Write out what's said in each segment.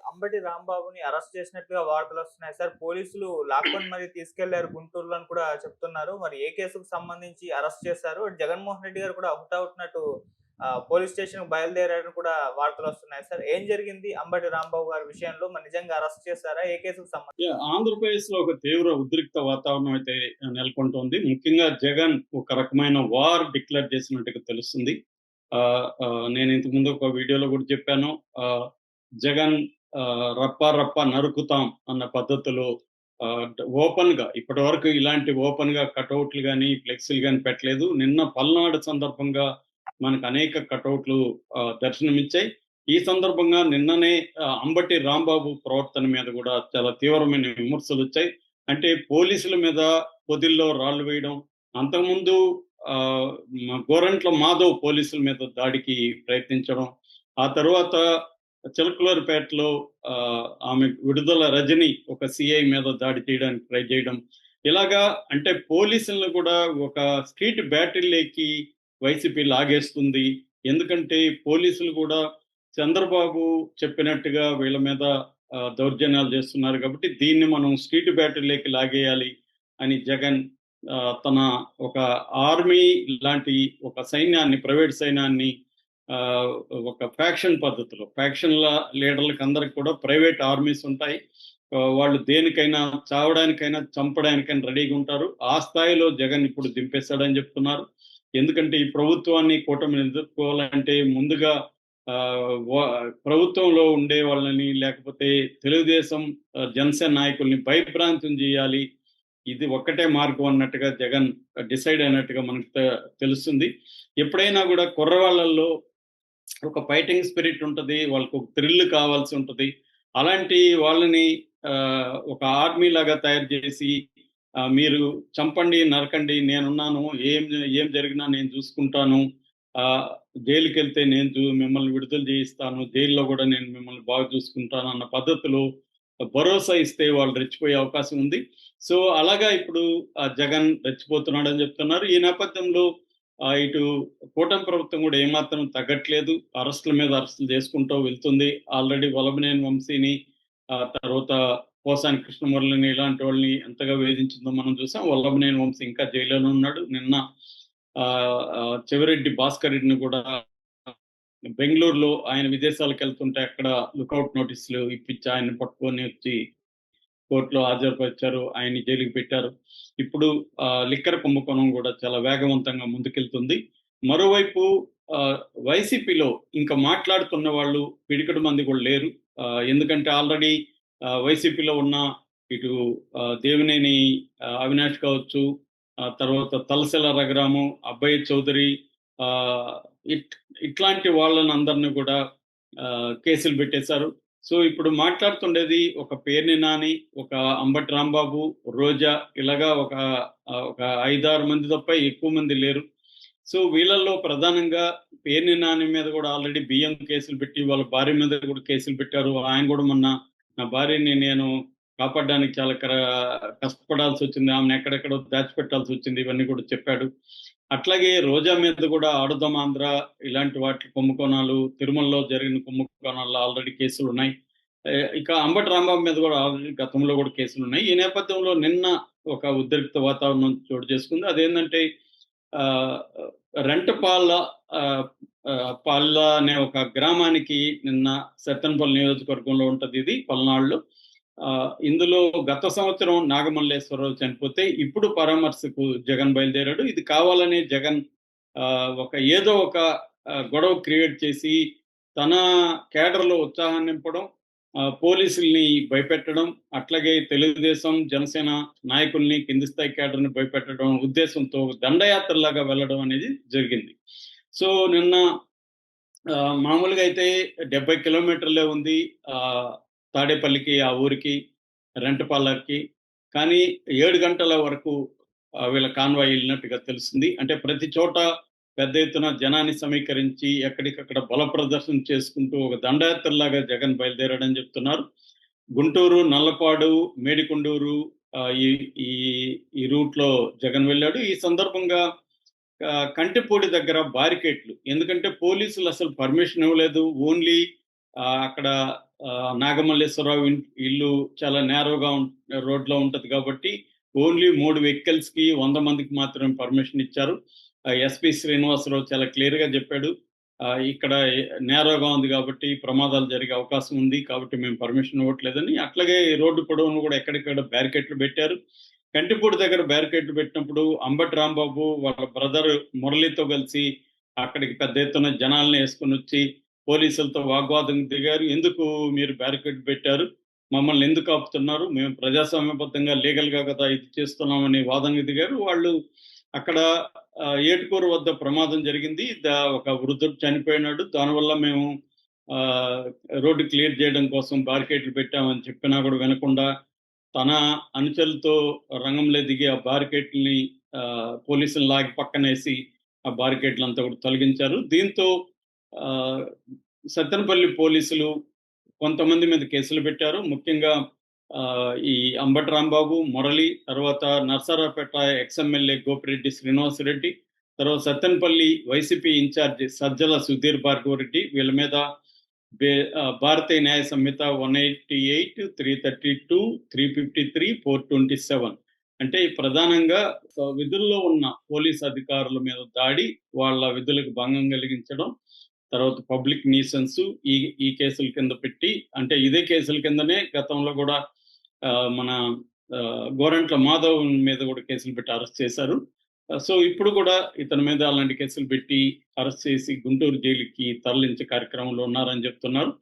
అంబటి రాంబాబుని అరెస్ట్ చేసినట్టుగా వార్తలొస్తున్నాయి సార్. పోలీసులు లాక్కొని మరి తీసుకెళ్లారు గుంటూరులో అని కూడా చెప్తున్నారు. మరి ఏ కేసుకు సంబంధించి అరెస్ట్ చేశారు? జగన్మోహన్ రెడ్డి గారు కూడా హుటాహుటినట్టు పోలీస్ స్టేషన్‌కి బయలుదేరారని కూడా వార్తలొస్తున్నాయి సార్. ఏం జరిగింది అంబటి రాంబాబు గారి విషయంలో? మరి నిజంగా అరెస్ట్ చేశారా? ఏ కేసుకు సంబంధించి? ఆంధ్రప్రదేశ్‌లో ఒక తీవ్ర ఉద్రిక్త వాతావరణం అయితే నెలకొంటోంది. ముఖ్యంగా జగన్ ఒక రకమైన వార్ డిక్లేర్ చేసినట్టుగా తెలుస్తుంది. నేను ఇంతకు ముందు ఒక వీడియోలో కూడా చెప్పాను. జగన్ రప్పా రప్పా నరుకుతాం అన్న పద్ధతిలో ఆహ్, ఓపెన్‌గా ఇప్పటివరకు ఇలాంటి ఓపెన్‌గా కటౌట్లు గాని, ఫ్లెక్సీలు గాని పెట్టలేదు. నిన్న పల్నాడు సందర్భంగా మనకు అనేక కటౌట్లు దర్శనమిచ్చాయి. ఈ సందర్భంగా నిన్ననే అంబటి రాంబాబు ప్రవర్తన మీద గూడా చాలా తీవ్రమైన విమర్శలొచ్చాయి. అంటే పోలీసుల మీద పొదిల్లో రాళ్ళు వేయడం, అంతకుముందు ఆహ్, గోరంట్ల మాధవ్ పోలీసుల మీద దాడికి ప్రయత్నించడం, ఆ తరువాత చిలకలూరిపేటలో ఆమె విడుదల రజని ఒక సీఐ మీద దాడి చేయడానికి ట్రై చేయడం. ఇలాగా అంటే పోలీసులను కూడా ఒక స్ట్రీట్ బ్యాటిల్‌లోకి వైసీపీ లాగేస్తుంది. ఎందుకంటే పోలీసులు కూడా చంద్రబాబు చెప్పినట్టుగా వీళ్ళ మీద దౌర్జన్యాలు చేస్తున్నారు కాబట్టి దీన్ని మనం స్ట్రీట్ బ్యాటిల్‌లోకి లాగేయాలి అని జగన్ తన ఒక ఆర్మీ లాంటి ఒక సైన్యాన్ని, ప్రైవేట్ సైన్యాన్ని ఆహ్, ఒక ఫ్యాక్షన్ పద్ధతిలో ఫ్యాక్షన్‌ల లీడర్‌లకి అందరికి కూడా ప్రైవేట్ ఆర్మీస్ ఉంటాయి. వాళ్ళు దేనికైనా చావడానికైనా, చంపడానికైనా రెడీగా ఉంటారు. ఆ స్థాయిలో జగన్ ఇప్పుడు దింపేసాడని చెప్తున్నారు. ఎందుకంటే ఈ ప్రభుత్వాన్ని, కూటమిని ఎదుర్కోవాలంటే ముందుగా వ ప్రభుత్వంలో ఉండే వాళ్ళని లేకపోతే తెలుగుదేశం, జనసేన నాయకుల్ని భయభ్రాంతం చేయాలి. ఇది ఒక్కటే మార్గం అన్నట్టుగా జగన్ డిసైడ్ అయినట్టుగా మనకు తెలుస్తుంది. ఎప్పుడైనా గూడా కుర్రవాళ్ళల్లో ఒక ఫైటింగ్ స్పిరిట్ ఉంటది. వాళ్ళకొక థ్రిల్ కావాల్సి ఉంటది. అలాంటి వాళ్ళని ఒక ఆర్మీ లాగా తయారు చేసి మీరు చంపండి, నరకండి నేనున్నాను. ఏం ఏం జరిగినా నేను చూసుకుంటాను. ఆహ్, జైలుకెళ్తే నేను మిమ్మల్ని విడుదల చేయిస్తాను. జైల్‌లో గూడా నేను మిమ్మల్ని బాగా చూసుకుంటాను అన్న పద్ధతిలో భరోసా ఇస్తే వాళ్ళు రెచ్చిపోయే అవకాశం ఉంది. సో, అలాగా ఇప్పుడు జగన్ రెచ్చిపోతున్నాడని చెప్తున్నారు. ఈ నేపథ్యంలో ఇటు కూటమి ప్రభుత్వం గూడా ఏమాత్రం తగ్గట్లేదు. అరెస్ట్‌ల మీద అరెస్ట్‌లు చేసుకుంటూ వెళ్తుంది. ఆల్రెడీ వల్లభనేని వంశీని, తర్వాత పోసాని కృష్ణమురళిని ఇలాంటి వాళ్ళని ఎంతగా వేధించిందో మనం చూసాం. వల్లభనేని వంశీ ఇంకా జైల్లోనే ఉన్నాడు. నిన్న చెవిరెడ్డి భాస్కర్ రెడ్డిని కూడా బెంగుళూరులో ఆయన విదేశాలకెళ్తుంటే అక్కడ లుకౌట్ నోటీసులు ఇప్పించి ఆయన్ని పట్టుకొని వచ్చి కోర్టులో హాజరుపరిచారు. ఆయన్ని జైలుకి పెట్టారు. ఇప్పుడు లిక్కర్ కుంభకోణం గూడా చాలా వేగవంతంగా ముందుకెళ్తుంది. మరోవైపు ఆహ్, వైసీపీలో ఇంకా మాట్లాడుతున్న వాళ్ళు పిడికెడు మంది కూడా లేరు. ఎందుకంటే ఆల్రెడీ వైసీపీలో ఉన్న ఇటు దేవినేని అవినాష్ కావచ్చు, తర్వాత తలసిల రఘురాము, అబ్బయ్య చౌదరి, ఆహ్, ఇట్లాంటి వాళ్ళనందరిని కూడా కేసులు పెట్టేశారు. సో, ఇప్పుడు మాట్లాడుతుండేది ఒక పేర్ని నాని, ఒక అంబటి రాంబాబు, రోజా ఇలాగా ఒక 5, 6 మంది తప్ప ఎక్కువ మంది లేరు. సో, వీళ్ళల్లో ప్రధానంగా పేర్ని నాని మీద గూడా ఆల్రెడీ బియ్యం కేసులు పెట్టి, వాళ్ళ భార్య మీద కూడా కేసులు పెట్టారు. ఆయన గూడా మొన్న నా భార్యని నేను కాపాడడానికి చాలా కష్టపడాల్సొచ్చింది. ఆమెను ఎక్కడెక్కడో దాచిపెట్టాల్సొచ్చింది. ఇవన్నీ కూడా చెప్పాడు. అట్లాగే రోజా మీద గూడా ఆడుదాం ఆంధ్ర ఇలాంటి వాటి కుంభకోణాలు, తిరుమలలో జరిగిన కుంభకోణాల్లో ఆల్రెడీ కేసులున్నాయి. ఇక అంబటి రాంబాబు మీద గూడా ఆల్రెడీ గతంలో గూడా కేసులున్నాయి. ఈ నేపథ్యంలో నిన్న ఒక ఉద్రిక్త వాతావరణం చోటు చేసుకుంది. అదేందంటే ఆహ్, రెంటపాల ఆహ్, పాల్ల అనే ఒక గ్రామానికి నిన్న సత్తెనపల్లి నియోజకవర్గంలో ఉంటదిది పల్నాడులో. ఇందులో గత సంవత్సరం నాగమల్లేశ్వరరావు చనిపోతే ఇప్పుడు పరామర్శకు జగన్ బయలుదేరాడు. ఇది కావాలనే జగన్ ఏదో ఒక గొడవ క్రియేట్ చేసి తన కేడర్‌లో ఉత్సాహాన్ని నింపడం, పోలీసుల్ని భయపెట్టడం, అట్లాగే తెలుగుదేశం, జనసేన నాయకుల్ని, కింది స్థాయి కేడర్‌ని భయపెట్టడం ఉద్దేశంతో దండయాత్రలాగా వెళ్ళడం అనేది జరిగింది. సో, నిన్న మామూలుగా అయితే 70 కిలోమీటర్లే ఉంది. తాడేపల్లికి, ఆ ఊరికి, రెంటపాలకి. కానీ 7 గంటల వరకు వీళ్ళ కాన్వాయ్ ఎళ్ళినట్టుగా తెలుస్తుంది. అంటే ప్రతి చోట పెద్ద ఎత్తున జనాన్ని సమీకరించి ఎక్కడికక్కడ బల ప్రదర్శన చేసుకుంటూ ఒక దండయాత్రలాగా జగన్ బయలుదేరాడని చెప్తున్నారు. గుంటూరు, నల్లపాడు, మేడికొండూరు ఈ ఈ ఈ రూట్‌లో జగన్ వెళ్ళాడు. ఈ సందర్భంగా కంటిపూడి దగ్గర బారికేడ్లు. ఎందుకంటే పోలీసులు అసలు పర్మిషన్ ఇవ్వలేదు. ఓన్లీ అక్కడ నాగమల్లేశ్వరరావు ఇల్లు చాలా నేరోగా రోడ్లో ఉంటది కాబట్టి ఓన్లీ 3 వెహికల్స్ కి 100 మందికి మాత్రమే పర్మిషన్ ఇచ్చారు. ఎస్పీ శ్రీనివాసరావు చాలా క్లియర్ గా చెప్పాడు, ఇక్కడ నేరోగా ఉంది కాబట్టి ప్రమాదాలు జరిగే అవకాశం ఉంది కాబట్టి మేము పర్మిషన్ ఇవ్వట్లేదని. అట్లాగే రోడ్డు పొడవును కూడా ఎక్కడిక్కడ బ్యారికేట్లు పెట్టారు. కంటిపూడి దగ్గర బ్యారికేట్లు పెట్టినప్పుడు అంబటి రాంబాబు వాళ్ళ బ్రదర్ మురళితో కలిసి అక్కడికి పెద్ద ఎత్తున జనాలను వేసుకుని వచ్చి పోలీసులతో వాగ్వాదం దిగారు. ఎందుకు మీరు బ్యారికేడ్ పెట్టారు, మమ్మల్ని ఎందుకు ఆపుతున్నారు, మేము ప్రజాస్వామ్యబద్ధంగా లీగల్ గా కదా ఇది చేస్తున్నామని వాదనకు దిగారు వాళ్ళు. అక్కడ ఏటుకూరు వద్ద ప్రమాదం జరిగింది, ఒక వృద్ధుడు చనిపోయినాడు, దానివల్ల మేము రోడ్డు క్లియర్ చేయడం కోసం బారికేడ్లు పెట్టామని చెప్పినా కూడా వినకుండా తన అనుచరులతో రంగంలో దిగి ఆ బారికేడ్ని పోలీసులు లాగి పక్కనేసి ఆ బారికేడ్లంతా కూడా తొలగించారు. దీంతో సత్తెనపల్లి పోలీసులు కొంతమంది మీద కేసులు పెట్టారు. ముఖ్యంగా ఈ అంబటి రాంబాబు, మురళి, తర్వాత నర్సరావుపేట ఎక్స్ఎమ్మెల్యే గోపిరెడ్డి శ్రీనివాసరెడ్డి, తర్వాత సత్తెనపల్లి వైసీపీ ఇన్ఛార్జి సజ్జల సుధీర్ భార్గవరెడ్డి, వీళ్ళ మీద భారతీయ న్యాయ సంహిత 188, 332, 353, 427 అంటే ప్రధానంగా విధుల్లో ఉన్న పోలీస్ అధికారుల మీద దాడి, వాళ్ళ విధులకు భంగం కలిగించడం, తర్వాత పబ్లిక్ న్యూసెన్స్ ఈ కేసుల కింద పెట్టి, అంటే ఇదే కేసుల కిందనే గతంలో కూడా మన గోరంట్ల మాధవ్ మీద కూడా కేసులు పెట్టి అరెస్ట్ చేశారు. సో ఇప్పుడు కూడా ఇతని మీద అలాంటి కేసులు పెట్టి అరెస్ట్ చేసి గుంటూరు జైలుకి తరలించే కార్యక్రమంలో ఉన్నారని చెప్తున్నారు.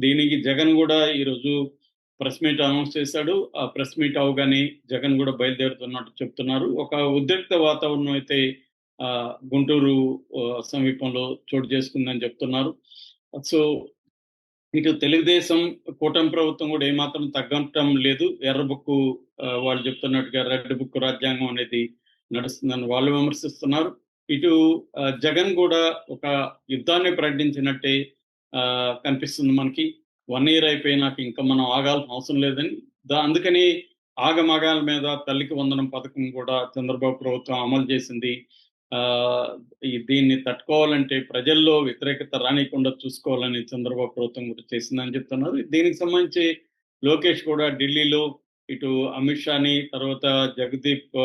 దీనికి జగన్ కూడా ఈరోజు ప్రెస్ మీట్ అనౌన్స్ చేశాడు. ఆ ప్రెస్ మీట్ అవగానే జగన్ కూడా బయలుదేరుతున్నట్టు చెప్తున్నారు. ఒక ఉద్రిక్త వాతావరణం అయితే గుంటూరు సమీపంలో చోటు చేసుకుందని చెప్తున్నారు. సో ఇటు తెలుగుదేశం కూటమి ప్రభుత్వం కూడా ఏమాత్రం తగ్గటం లేదు. ఎర్ర బుక్కు వాళ్ళు చెప్తున్నట్టుగా రెడ్ బుక్ రాజ్యాంగం అనేది నడుస్తుందని వాళ్ళు విమర్శిస్తున్నారు. ఇటు జగన్ కూడా ఒక యుద్ధాన్ని ప్రకటించినట్టే కనిపిస్తుంది మనకి. 1 year అయిపోయినాక ఇంకా మనం ఆగాల్సిన అవసరం లేదని, అందుకని ఆగమగాల మీద తల్లికి వందనం పథకం కూడా చంద్రబాబు ప్రభుత్వం అమలు చేసింది. దీన్ని తట్టుకోవాలంటే ప్రజల్లో వ్యతిరేకత రానికుండా చూసుకోవాలని చంద్రబాబు ప్రభుత్వం కూడా చేసిందని చెప్తున్నారు. దీనికి సంబంధించి లోకేష్ కూడా ఢిల్లీలో ఇటు అమిత్ షాని, తర్వాత జగదీప్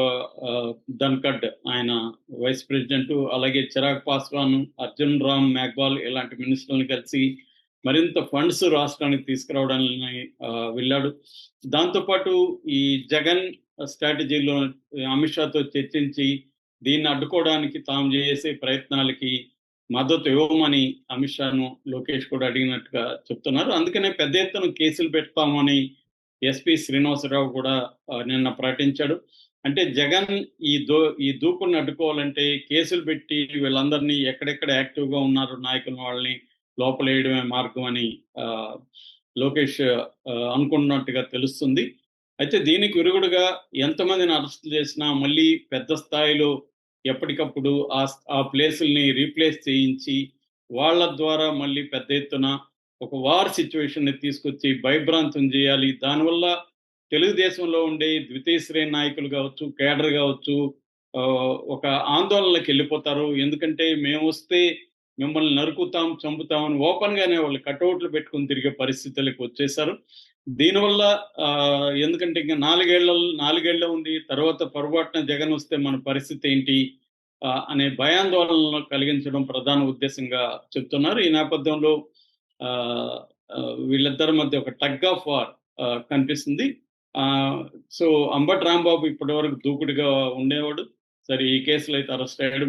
ధన్కడ్ ఆయన వైస్ ప్రెసిడెంట్, అలాగే చిరాగ్ పాస్వాన్, అర్జున్ రామ్ మేఘ్వాల్ ఇలాంటి మినిస్టర్లను కలిసి మరింత ఫండ్స్ రాష్ట్రానికి తీసుకురావడానికి వెళ్ళాడు. దాంతోపాటు ఈ జగన్ స్ట్రాటజీలో అమిత్ షాతో చర్చించి దీన్ని అడ్డుకోవడానికి తాము చేసే ప్రయత్నాలకి మద్దతు ఇవ్వమని అమిత్ షాను లోకేష్ కూడా అడిగినట్టుగా చెప్తున్నారు. అందుకనే పెద్ద ఎత్తున కేసులు పెడతామని ఎస్పీ శ్రీనివాసరావు కూడా నిన్న ప్రకటించాడు. అంటే జగన్ ఈ దూకుని అడ్డుకోవాలంటే కేసులు పెట్టి వీళ్ళందరినీ ఎక్కడెక్కడ యాక్టివ్గా ఉన్నారు నాయకులు వాళ్ళని లోపలేయడమే మార్గం అని లోకేష్ అనుకున్నట్టుగా తెలుస్తుంది. అయితే దీనికి విరుగుడుగా ఎంతమందిని అరెస్ట్ చేసినా మళ్ళీ పెద్ద స్థాయిలో ఎప్పటికప్పుడు ఆ ప్లేసుల్ని రీప్లేస్ చేయించి వాళ్ళ ద్వారా మళ్ళీ పెద్ద ఎత్తున ఒక వార్ సిచ్యువేషన్ ని తీసుకొచ్చి భయభ్రాంతం చేయాలి. దానివల్ల తెలుగుదేశంలో ఉండే ద్వితీయ శ్రేణి నాయకులు కావచ్చు, కేడర్ కావచ్చు, ఒక ఆందోళనలకు వెళ్ళిపోతారు. ఎందుకంటే మేము వస్తే మిమ్మల్ని నరుకుతాం, చంపుతామని ఓపెన్ గానే వాళ్ళు కటౌట్లు పెట్టుకుని తిరిగే పరిస్థితులకు వచ్చేసారు. దీనివల్ల ఎందుకంటే ఇంకా 4 ఏళ్ళ ఉంది, తర్వాత పొరపాటున జగన్ వస్తే మన పరిస్థితి ఏంటి అనే భయాందోళనలు కలిగించడం ప్రధాన ఉద్దేశంగా చెప్తున్నారు. ఈ నేపథ్యంలో వీళ్ళిద్దరి మధ్య ఒక టగ్ ఆఫ్ వార్ కనిపిస్తుంది. సో అంబటి రాంబాబు ఇప్పటి వరకు దూకుడుగా ఉండేవాడు. సరే ఈ కేసులో అయితే అరెస్ట్ అయ్యాడు.